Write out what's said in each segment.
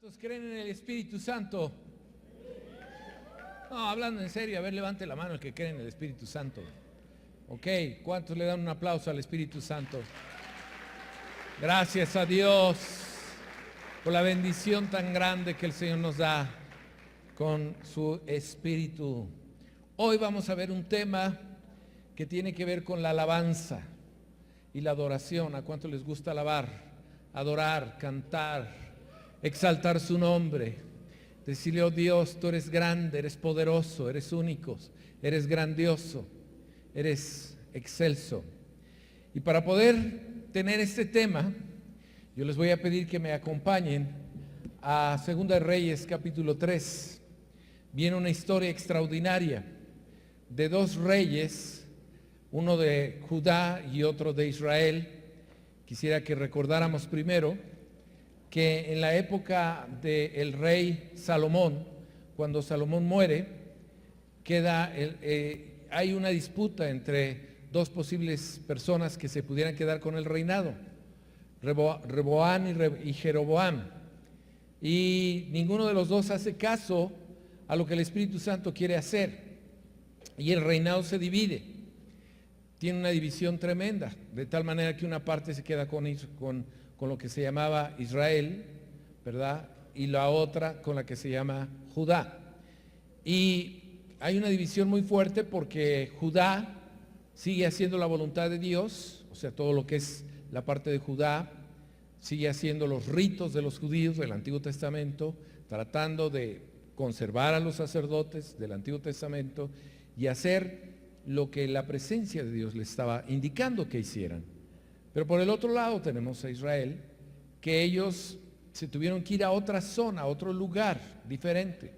¿Cuántos creen en el Espíritu Santo? No, hablando en serio, a ver, levante la mano el que cree en el Espíritu Santo. Ok, ¿cuántos le dan un aplauso al Espíritu Santo? Gracias a Dios por la bendición tan grande que el Señor nos da con su Espíritu. Hoy vamos a ver un tema que tiene que ver con la alabanza y la adoración. ¿A cuánto les gusta alabar, adorar, cantar, exaltar su nombre? Decirle: oh Dios, tú eres grande, eres poderoso, eres único, eres grandioso, eres excelso. Y para poder tener este tema, yo les voy a pedir que me acompañen a 2 Reyes capítulo 3. Viene una historia extraordinaria de dos reyes, uno de Judá y otro de Israel. Quisiera que recordáramos primero que en la época del rey Salomón, cuando Salomón muere, hay una disputa entre dos posibles personas que se pudieran quedar con el reinado, Reboam y Jeroboam, y ninguno de los dos hace caso a lo que el Espíritu Santo quiere hacer, y el reinado se divide. Tiene una división tremenda, de tal manera que una parte se queda con lo que se llamaba Israel, ¿verdad? Y la otra con la que se llama Judá. Y hay una división muy fuerte porque Judá sigue haciendo la voluntad de Dios, o sea, todo lo que es la parte de Judá, sigue haciendo los ritos de los judíos del Antiguo Testamento, tratando de conservar a los sacerdotes del Antiguo Testamento y hacer lo que la presencia de Dios le estaba indicando que hicieran. Pero por el otro lado tenemos a Israel, que ellos se tuvieron que ir a otra zona, a otro lugar diferente.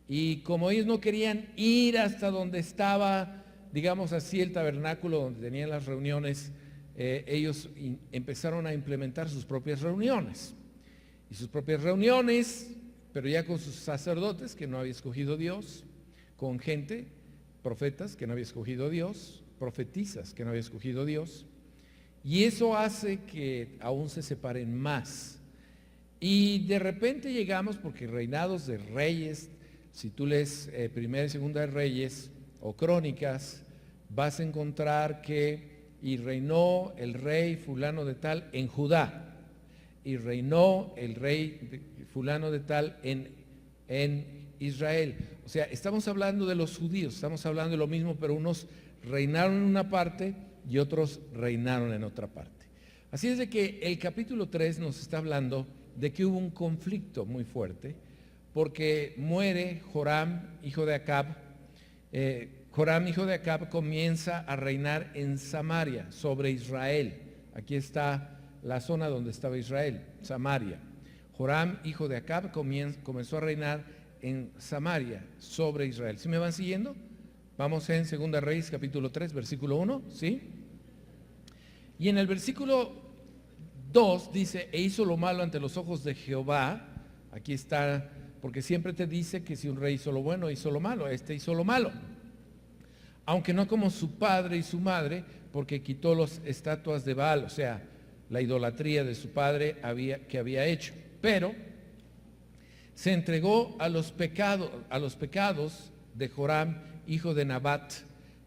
Y como ellos no querían ir hasta donde estaba, digamos así, el tabernáculo donde tenían las reuniones, ellos empezaron a implementar sus propias reuniones. Y sus propias reuniones, pero ya con sus sacerdotes que no había escogido Dios, con gente, profetas que no había escogido Dios, profetisas que no había escogido Dios. Y eso hace que aún se separen más. Y de repente llegamos, porque reinados de reyes, si tú lees Primera y Segunda de Reyes o Crónicas, vas a encontrar que y reinó el rey fulano de tal en Judá, y reinó el rey fulano de tal en Israel. O sea, estamos hablando de los judíos, estamos hablando de lo mismo, pero unos reinaron en una parte y otros reinaron en otra parte. Así es de que el capítulo 3 nos está hablando de que hubo un conflicto muy fuerte, porque muere Joram, hijo de Acab. Joram, hijo de Acab, comienza a reinar en Samaria, sobre Israel. Aquí está la zona donde estaba Israel, Samaria. Joram, hijo de Acab, comenzó a reinar en Samaria, sobre Israel. ¿Sí me van siguiendo? Vamos en 2 Reyes capítulo 3, versículo 1, ¿sí? Y en el versículo 2 dice: e hizo lo malo ante los ojos de Jehová. Aquí está, porque siempre te dice que si un rey hizo lo bueno, hizo lo malo. Este hizo lo malo, aunque no como su padre y su madre, porque quitó las estatuas de Baal, o sea, la idolatría de su padre que había hecho. Pero se entregó a los pecados de Joram, hijo de Nabat,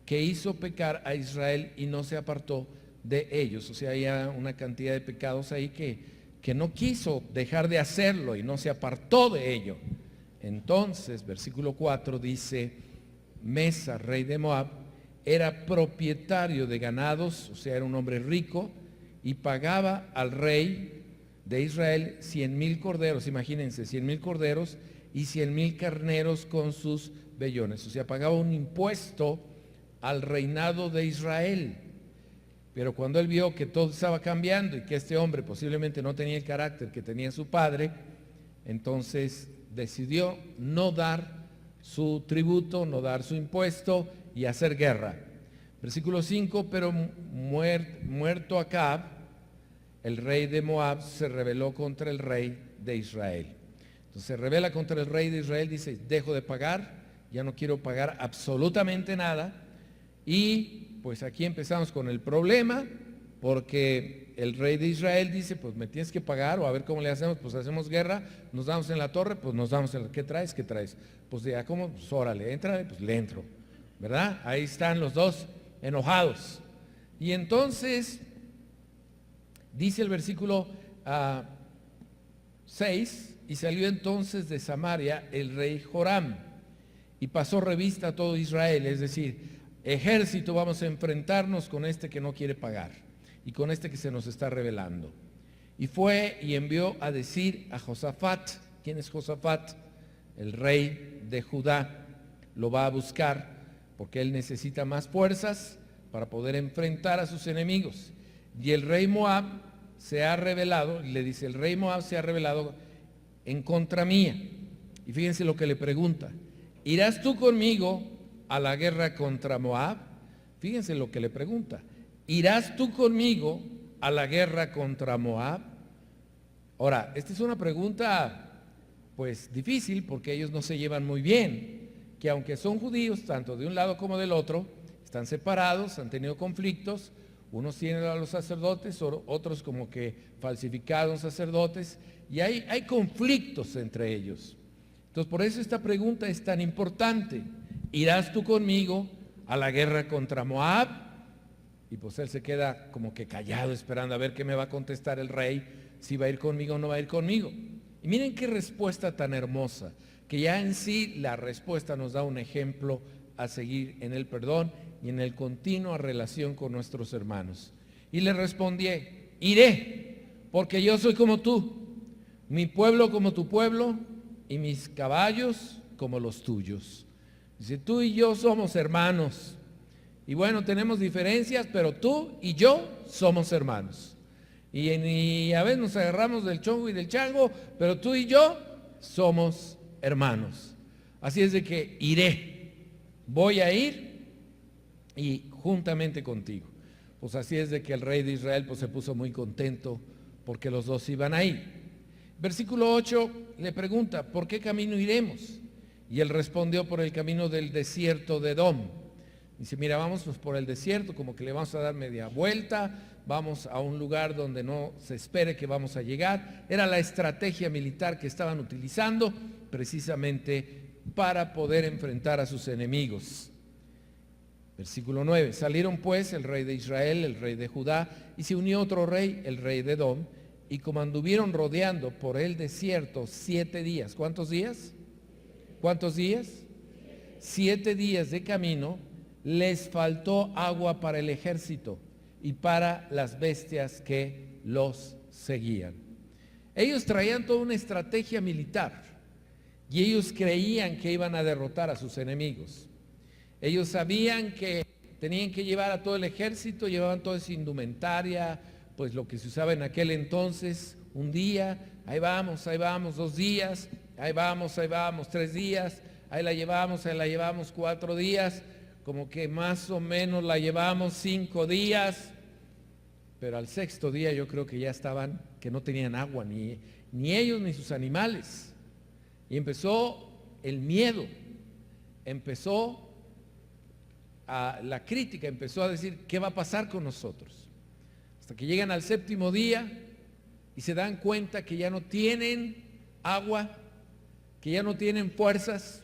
que hizo pecar a Israel y no se apartó de ellos. O sea, había una cantidad de pecados ahí que no quiso dejar de hacerlo y no se apartó de ello. Entonces, versículo 4 dice: Mesa, rey de Moab, era propietario de ganados, o sea, era un hombre rico, y pagaba al rey de Israel 100,000 corderos, imagínense, 100,000 corderos y 100,000 carneros con sus vellones. O sea, pagaba un impuesto al reinado de Israel. Pero cuando él vio que todo estaba cambiando y que este hombre posiblemente no tenía el carácter que tenía su padre, entonces decidió no dar su tributo, no dar su impuesto y hacer guerra. Versículo 5: pero muerto Acab, el rey de Moab se rebeló contra el rey de Israel. Entonces se rebela contra el rey de Israel, dice: dejo de pagar, ya no quiero pagar absolutamente nada. Y pues aquí empezamos con el problema, porque el rey de Israel dice, pues me tienes que pagar, o a ver cómo le hacemos, pues hacemos guerra, nos damos en la torre, pues nos damos en la... ¿Qué traes? ¿Qué traes? Pues ya, ¿cómo? Pues órale, éntrale, pues le entro, ¿verdad? Ahí están los dos enojados. Y entonces, dice el versículo 6, y salió entonces de Samaria el rey Joram, y pasó revista a todo Israel, es decir, ejército, vamos a enfrentarnos con este que no quiere pagar, y con este que se nos está rebelando. Y fue y envió a decir a Josafat. ¿Quién es Josafat? El rey de Judá. Lo va a buscar porque él necesita más fuerzas para poder enfrentar a sus enemigos. Y el rey Moab se ha rebelado, y le dice, el rey Moab se ha rebelado en contra mía. Y fíjense lo que le pregunta: ¿irás tú conmigo a la guerra contra Moab? Fíjense lo que le pregunta: ¿irás tú conmigo a la guerra contra Moab? Ahora, esta es una pregunta pues difícil, porque ellos no se llevan muy bien, que aunque son judíos, tanto de un lado como del otro, están separados, han tenido conflictos, unos tienen a los sacerdotes, otros como que falsificaron sacerdotes, y hay conflictos entre ellos. Entonces, por eso esta pregunta es tan importante: ¿irás tú conmigo a la guerra contra Moab? Y pues él se queda como que callado, esperando a ver qué me va a contestar el rey, si va a ir conmigo o no va a ir conmigo. Y miren qué respuesta tan hermosa, que ya en sí la respuesta nos da un ejemplo a seguir en el perdón y en el continua relación con nuestros hermanos. Y le respondí: iré, porque yo soy como tú, mi pueblo como tu pueblo, y mis caballos como los tuyos. Dice, tú y yo somos hermanos. Y bueno, tenemos diferencias, pero tú y yo somos hermanos. Y a veces nos agarramos del chongo y del chango, pero tú y yo somos hermanos. Así es de que iré, voy a ir y juntamente contigo. Pues así es de que el rey de Israel pues se puso muy contento porque los dos iban a ir. Versículo 8 le pregunta, ¿por qué camino iremos? Y él respondió, por el camino del desierto de Edom. Dice, mira, vamos pues por el desierto, como que le vamos a dar media vuelta, vamos a un lugar donde no se espere que vamos a llegar. Era la estrategia militar que estaban utilizando precisamente para poder enfrentar a sus enemigos. Versículo 9, salieron pues el rey de Israel, el rey de Judá, y se unió otro rey, el rey de Edom, y como anduvieron rodeando por el desierto 7 días. ¿Cuántos días? ¿Cuántos días? 7 días de camino, les faltó agua para el ejército y para las bestias que los seguían. Ellos traían toda una estrategia militar y ellos creían que iban a derrotar a sus enemigos. Ellos sabían que tenían que llevar a todo el ejército, llevaban toda esa indumentaria, pues lo que se usaba en aquel entonces, un día, ahí vamos, 2 días, ahí vamos, 3 días, ahí la llevamos 4 días, como que más o menos la llevamos 5 días, pero al 6.º día yo creo que ya estaban, que no tenían agua, ni ellos ni sus animales. Y empezó el miedo, empezó la crítica, empezó a decir, ¿qué va a pasar con nosotros? Hasta que llegan al 7.º día y se dan cuenta que ya no tienen agua, que ya no tienen fuerzas,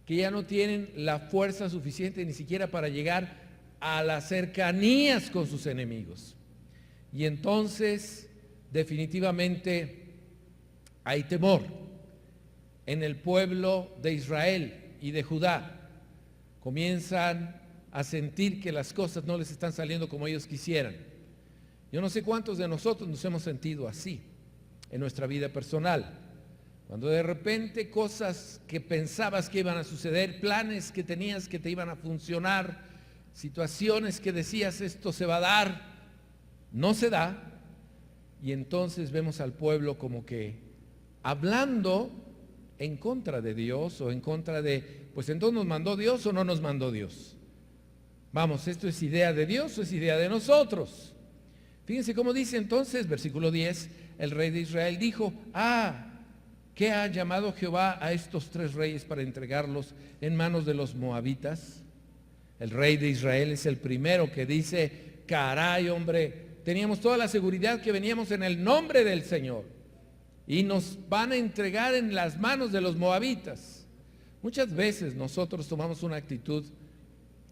que ya no tienen la fuerza suficiente ni siquiera para llegar a las cercanías con sus enemigos. Y entonces definitivamente hay temor en el pueblo de Israel y de Judá. Comienzan a sentir que las cosas no les están saliendo como ellos quisieran. Yo no sé cuántos de nosotros nos hemos sentido así en nuestra vida personal. Cuando de repente cosas que pensabas que iban a suceder, planes que tenías que te iban a funcionar, situaciones que decías esto se va a dar, no se da, y entonces vemos al pueblo como que hablando en contra de Dios o en contra de, pues entonces nos mandó Dios o no nos mandó Dios. Vamos, ¿esto es idea de Dios o es idea de nosotros? Fíjense cómo dice entonces, versículo 10, el rey de Israel dijo, ¿qué ha llamado Jehová a estos 3 reyes para entregarlos en manos de los moabitas? El rey de Israel es el primero que dice, caray hombre, teníamos toda la seguridad que veníamos en el nombre del Señor y nos van a entregar en las manos de los moabitas. Muchas veces nosotros tomamos una actitud,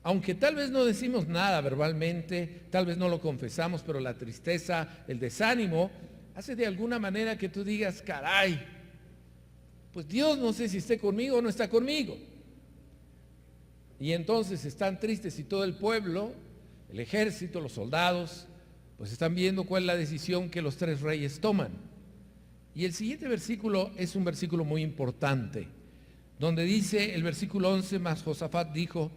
aunque tal vez no decimos nada verbalmente, tal vez no lo confesamos, pero la tristeza, el desánimo, hace de alguna manera que tú digas, caray, pues Dios no sé si esté conmigo o no está conmigo. Y entonces están tristes y todo el pueblo, el ejército, los soldados, pues están viendo cuál es la decisión que los tres reyes toman. Y el siguiente versículo es un versículo muy importante, donde dice el versículo 11, mas Josafat dijo,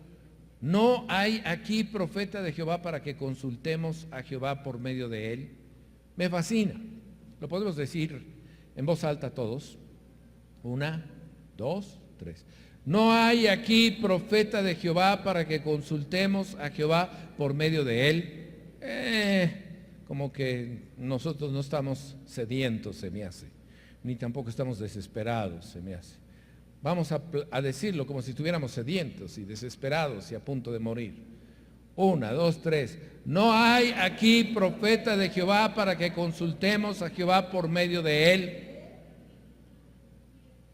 ¿no hay aquí profeta de Jehová para que consultemos a Jehová por medio de él? Me fascina. Lo podemos decir en voz alta todos. 1, 2, 3. ¿No hay aquí profeta de Jehová para que consultemos a Jehová por medio de él? Como que nosotros no estamos sedientos, se me hace. Ni tampoco estamos desesperados, se me hace. Vamos a decirlo como si estuviéramos sedientos y desesperados y a punto de morir. 1, 2, 3. ¿No hay aquí profeta de Jehová para que consultemos a Jehová por medio de él?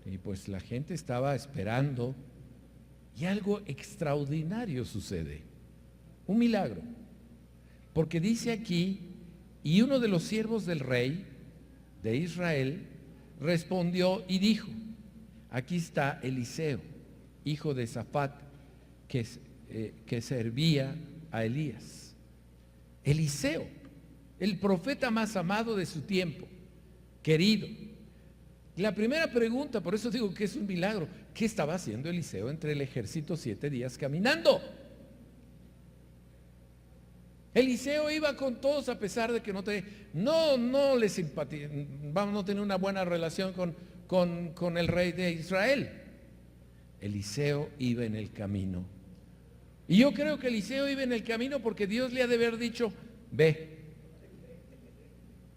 Y pues la gente estaba esperando y algo extraordinario sucede. Un milagro. Porque dice aquí, y uno de los siervos del rey de Israel respondió y dijo, aquí está Eliseo, hijo de Safat, que servía a Elías. Eliseo, el profeta más amado de su tiempo, querido. La primera pregunta, por eso digo que es un milagro, ¿qué estaba haciendo Eliseo entre el ejército 7 días caminando? Eliseo iba con todos a pesar de que no le simpatía, vamos, no tenía una buena relación con el rey de Israel. Eliseo iba en el camino. Y yo creo que Eliseo iba en el camino porque Dios le ha de haber dicho, ve.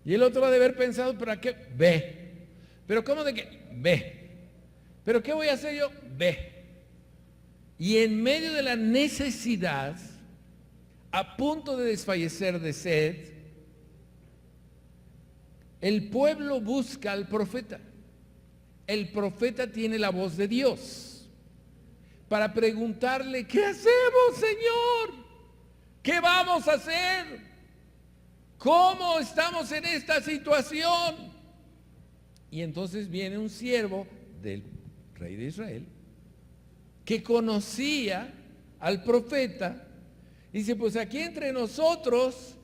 Y el otro ha de haber pensado, ¿para qué? Ve. Pero ¿cómo de qué? Ve. ¿Pero qué voy a hacer yo? Ve. Y en medio de la necesidad, a punto de desfallecer de sed, el pueblo busca al profeta. El profeta tiene la voz de Dios para preguntarle, ¿qué hacemos, Señor? ¿Qué vamos a hacer? ¿Cómo estamos en esta situación? Y entonces viene un siervo del rey de Israel que conocía al profeta. Dice, pues aquí entre nosotros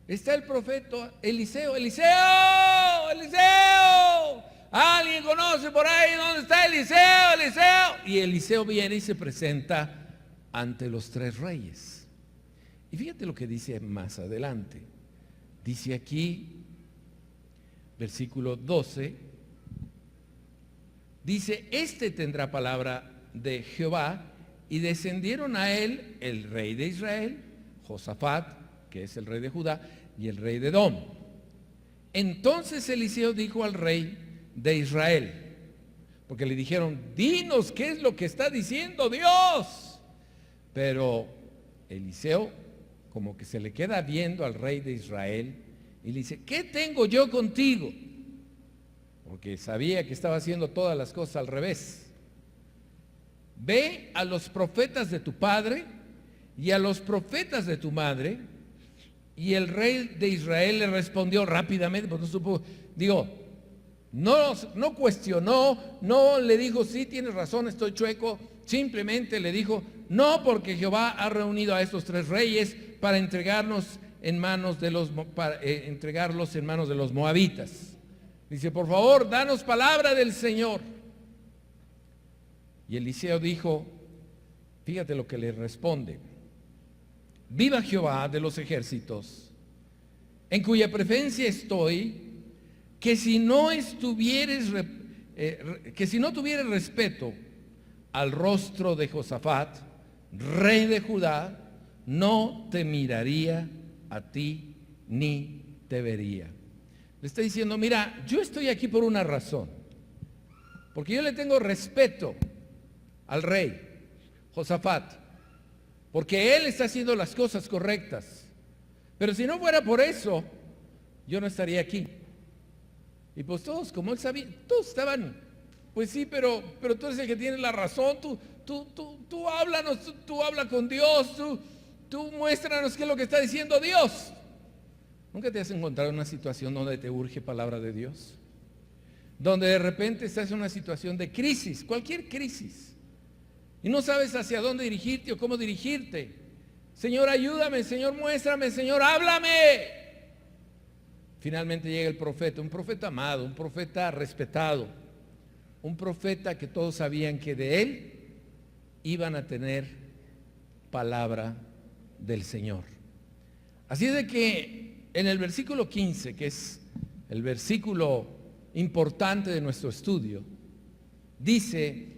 está el profeta Eliseo. ¡Eliseo! ¡Eliseo! ¿Alguien conoce por ahí dónde está Eliseo? ¡Eliseo! Y Eliseo viene y se presenta ante los tres reyes. Y fíjate lo que dice más adelante. Dice aquí, versículo 12, dice, este tendrá palabra de Jehová, y descendieron a él el rey de Israel, Josafat, que es el rey de Judá, y el rey de Edom. Entonces Eliseo dijo al rey de Israel, porque le dijeron, dinos qué es lo que está diciendo Dios. Pero Eliseo como que se le queda viendo al rey de Israel y le dice, ¿qué tengo yo contigo? Porque sabía que estaba haciendo todas las cosas al revés. Ve a los profetas de tu padre y a los profetas de tu madre. Y el rey de Israel le respondió rápidamente, pues no supo, no cuestionó, no le dijo, sí, tienes razón, estoy chueco. Simplemente le dijo, no, porque Jehová ha reunido a estos tres reyes para entregarlos en manos de los moabitas. Dice, por favor, danos palabra del Señor. Y Eliseo dijo, fíjate lo que le responde, viva Jehová de los ejércitos, en cuya presencia estoy, que si no tuvieres respeto al rostro de Josafat, rey de Judá, no te miraría a ti ni te vería. Le está diciendo, mira, yo estoy aquí por una razón, porque yo le tengo respeto al rey Josafat, porque él está haciendo las cosas correctas, Pero si no fuera por eso, yo no estaría aquí. Y pues todos, como él sabía, todos estaban, pues sí, pero tú eres el que tiene la razón, tú háblanos, tú habla con Dios, tú muéstranos qué es lo que está diciendo Dios. ¿Nunca te has encontrado en una situación donde te urge palabra de Dios? Donde de repente estás en una situación de crisis, cualquier crisis, y no sabes hacia dónde dirigirte o cómo dirigirte. Señor, ayúdame, Señor, muéstrame, Señor, háblame. Finalmente llega el profeta, un profeta amado, un profeta respetado, un profeta que todos sabían que de él iban a tener palabra del Señor. Así es de que en el versículo 15, que es el versículo importante de nuestro estudio, dice: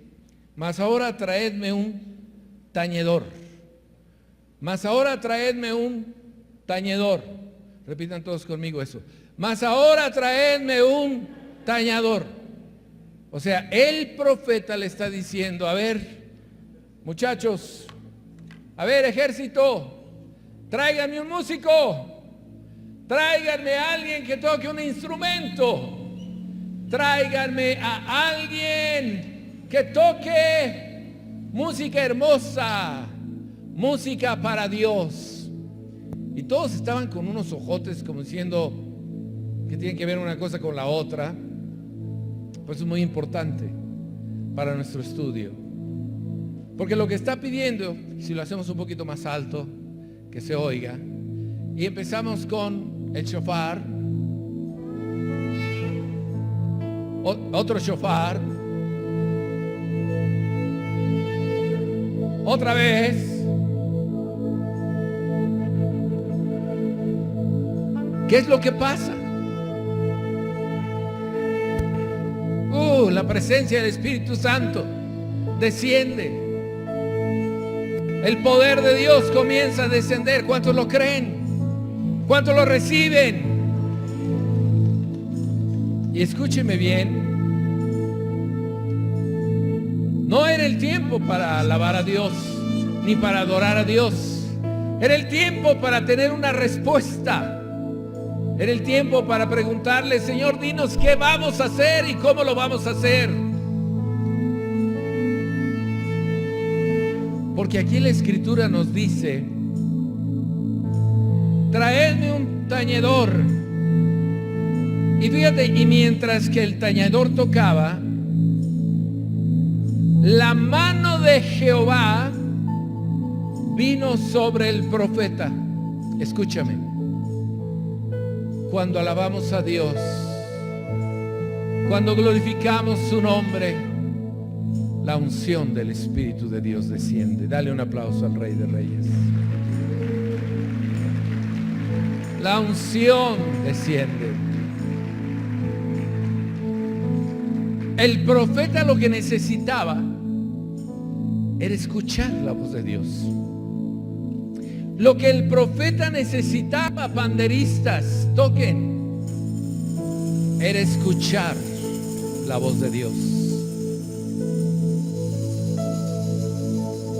mas ahora traedme un tañedor. Mas ahora traedme un tañedor. Repitan todos conmigo eso. Mas ahora traedme un tañedor. O sea, el profeta le está diciendo: a ver, muchachos, a ver, ejército, tráiganme un músico, tráiganme a alguien que toque un instrumento, tráiganme a alguien que toque música hermosa, música para Dios. Y todos estaban con unos ojotes como diciendo que tienen que ver una cosa con la otra. Pues es muy importante para nuestro estudio, porque lo que está pidiendo, si lo hacemos un poquito más alto, que se oiga, y empezamos con el shofar, otro shofar, otra vez, ¿qué es lo que pasa? La presencia del Espíritu Santo desciende. El poder de Dios comienza a descender. ¿Cuántos lo creen? ¿Cuántos lo reciben? Y escúcheme bien. No era el tiempo para alabar a Dios, ni para adorar a Dios. Era el tiempo para tener una respuesta. Era el tiempo para preguntarle: Señor, dinos qué vamos a hacer y cómo lo vamos a hacer. Porque aquí la Escritura nos dice: traedme un tañedor. Y fíjate, y mientras que el tañedor tocaba, la mano de Jehová vino sobre el profeta. Escúchame. Cuando alabamos a Dios, cuando glorificamos su nombre, la unción del Espíritu de Dios desciende. Dale un aplauso al Rey de Reyes. La unción desciende. El profeta lo que necesitaba era escuchar la voz de Dios. Lo que el profeta necesitaba, panderistas, toquen, era escuchar la voz de Dios.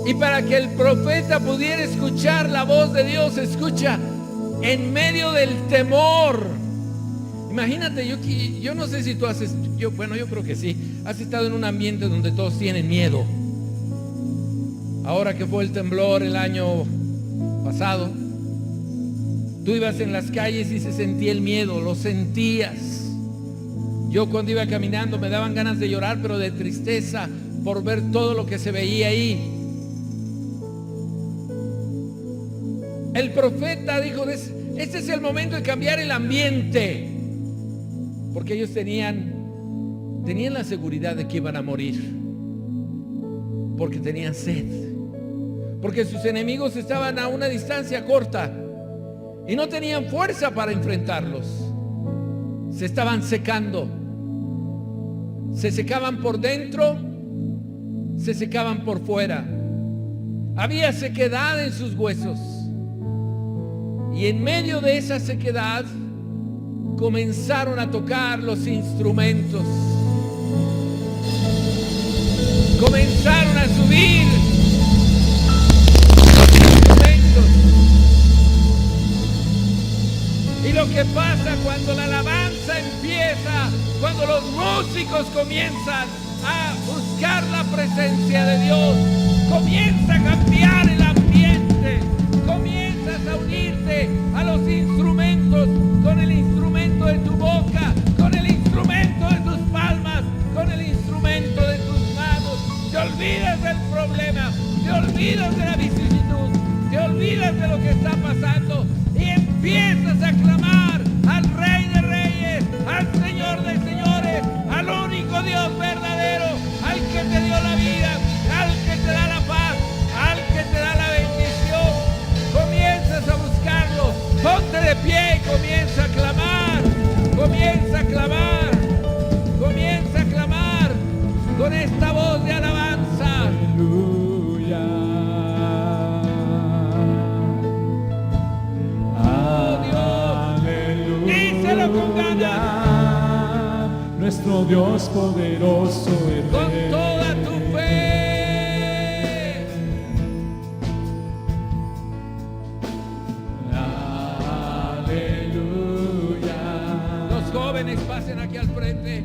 Y para que el profeta pudiera escuchar la voz de Dios, escucha, en medio del temor. Imagínate, yo no sé si tú yo creo que sí, has estado en un ambiente donde todos tienen miedo. Ahora que fue el temblor el año pasado, tú ibas en las calles y se sentía el miedo, lo sentías. Yo cuando iba caminando me daban ganas de llorar, pero de tristeza por ver todo lo que se veía ahí. El profeta dijo: este es el momento de cambiar el ambiente, porque ellos tenían la seguridad de que iban a morir, porque tenían sed, porque sus enemigos estaban a una distancia corta y no tenían fuerza para enfrentarlos. Se estaban secando, se secaban por dentro, se secaban por fuera. Había sequedad en sus huesos, y en medio de esa sequedad comenzaron a tocar los instrumentos, comenzaron a subir los instrumentos. cuando los músicos comienzan a buscar la presencia de Dios, comienza a cambiar el ambiente, comienzas a unirte a los instrumentos, con el instrumento de tu boca, con el instrumento de tus palmas, con el instrumento de tus manos. Te olvidas del problema, te olvidas de la vicisitud, te olvidas de lo que está pasando y empiezas a clamar al Rey de Reyes, al Señor de Señores, al único Dios verdadero, al que te dio la vida, al que te da la paz, al que te da la bendición. Comienzas a buscarlo, ponte de pie y comienza a clamar, comienza a clamar, comienza a clamar con esta voz de alabanza. Aleluya. Oh Dios, Aleluya. díselo con ganas, nuestro Dios poderoso es con Rey. toda tu fe. Aleluya. Los jóvenes pasen aquí al frente.